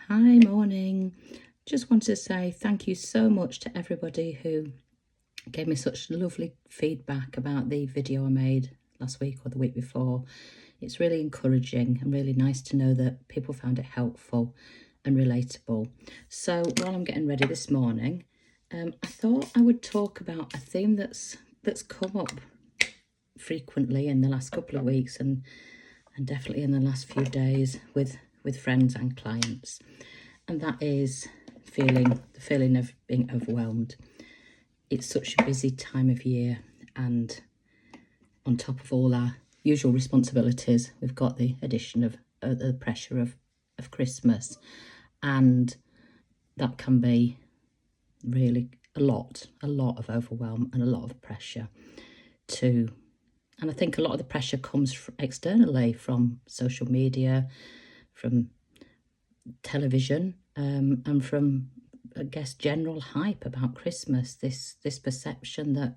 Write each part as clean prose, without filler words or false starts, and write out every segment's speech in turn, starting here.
Hi, morning. Just wanted to say thank you so much to everybody who gave me such lovely feedback about the video I made last week or the week before. It's really encouraging and really nice to know that people found it helpful and relatable. So while I'm getting ready this morning, I thought I would talk about a theme that's come up frequently in the last couple of weeks and definitely in the last few days with friends and clients. And that is the feeling of being overwhelmed. It's such a busy time of year, and on top of all our usual responsibilities, we've got the addition of the pressure of Christmas, and that can be really a lot of overwhelm and a lot of pressure too. And I think a lot of the pressure comes externally from social media, from television, and from, I guess, general hype about Christmas. This perception that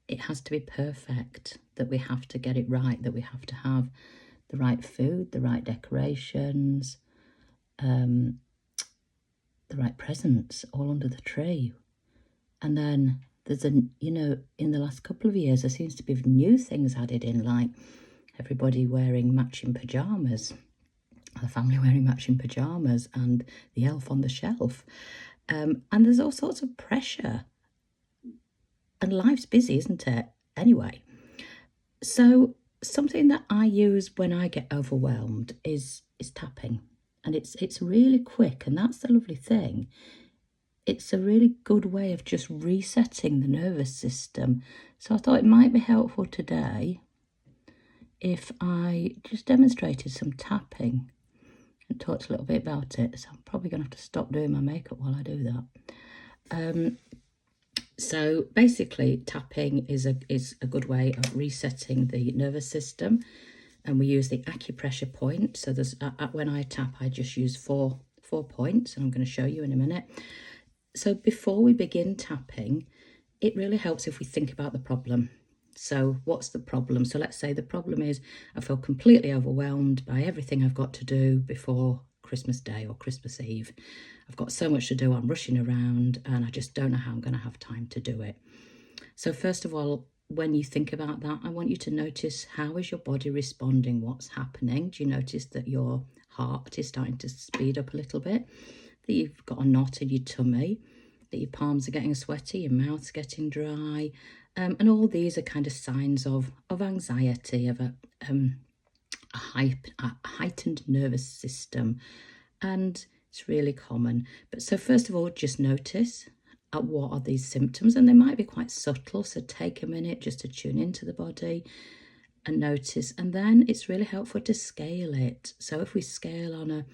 it has to be perfect, that we have to get it right, that we have to have the right food, the right decorations, the right presents all under the tree. And then there's in the last couple of years, there seems to be new things added in, like everybody wearing matching pajamas, the family wearing matching pajamas, and the elf on the shelf. And there's all sorts of pressure. And life's busy, isn't it? Anyway, so something that I use when I get overwhelmed is tapping. And it's really quick, and that's the lovely thing. It's a really good way of just resetting the nervous system. So I thought it might be helpful today if I just demonstrated some tapping and talked a little bit about it. So I'm probably going to have to stop doing my makeup while I do that. So basically, tapping is a good way of resetting the nervous system, and we use the acupressure point. So there's when I tap, I just use four points, and I'm going to show you in a minute. So before we begin tapping, it really helps if we think about the problem. So what's the problem? So let's say the problem is I feel completely overwhelmed by everything I've got to do before Christmas Day or Christmas Eve. I've got so much to do, I'm rushing around, and I just don't know how I'm going to have time to do it. So first of all, when you think about that, I want you to notice, how is your body responding? What's happening? Do you notice that your heart is starting to speed up a little bit? That you've got a knot in your tummy? That your palms are getting sweaty, your mouth's getting dry? And all these are kind of signs of anxiety, of a heightened nervous system. And it's really common. But so first of all, just notice what are these symptoms, and they might be quite subtle, so take a minute just to tune into the body and notice. And then it's really helpful to scale it. So if we scale on a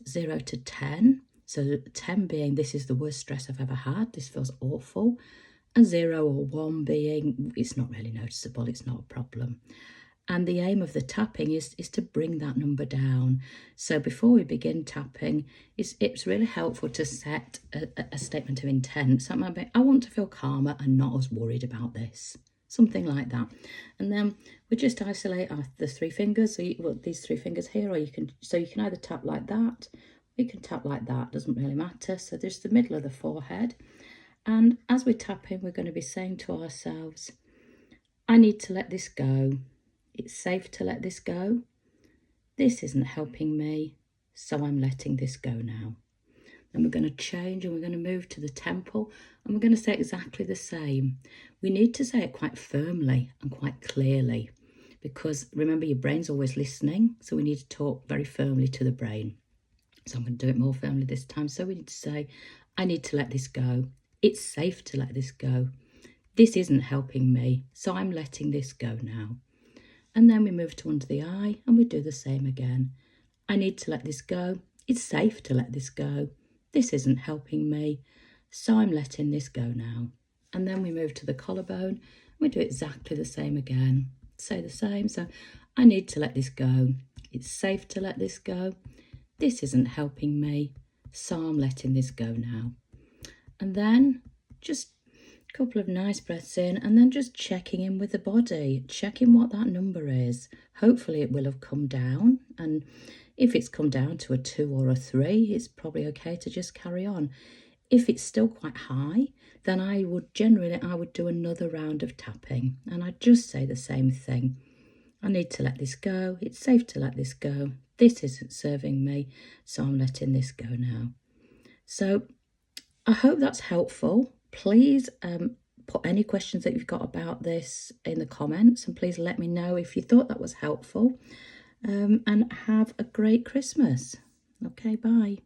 0 to 10, so 10 being this is the worst stress I've ever had, this feels awful, and 0 or 1 being it's not really noticeable, it's not a problem. And the aim of the tapping is to bring that number down. So before we begin tapping, it's really helpful to set a statement of intent. So it might be, I want to feel calmer and not as worried about this. Something like that. And then we just isolate the 3 fingers. So these 3 fingers here, or you can either tap like that, or you can tap like that, doesn't really matter. So there's the middle of the forehead. And as we're tapping, we're going to be saying to ourselves, I need to let this go. It's safe to let this go. This isn't helping me, so I'm letting this go now. And we're going to change, and we're going to move to the temple, and we're going to say exactly the same. We need to say it quite firmly and quite clearly, because remember, your brain's always listening, so we need to talk very firmly to the brain. So I'm going to do it more firmly this time. So we need to say, I need to let this go. It's safe to let this go. This isn't helping me, so I'm letting this go now. And then we move to under the eye, and we do the same again. I need to let this go. It's safe to let this go. This isn't helping me, so I'm letting this go now. And then we move to the collarbone, and we do exactly the same again. Say the same. So I need to let this go. It's safe to let this go. This isn't helping me, so I'm letting this go now. And then just couple of nice breaths in, and then just checking in with the body, checking what that number is. Hopefully it will have come down, and If it's come down to a 2 or a 3, it's probably okay to just carry on. If it's still quite high, then I would do another round of tapping, and I'd just say the same thing. I need to let this go. It's safe to let this go. This isn't serving me, so I'm letting this go now. So I hope that's helpful. Please put any questions that you've got about this in the comments, and please let me know if you thought that was helpful. And have a great Christmas. Okay, bye.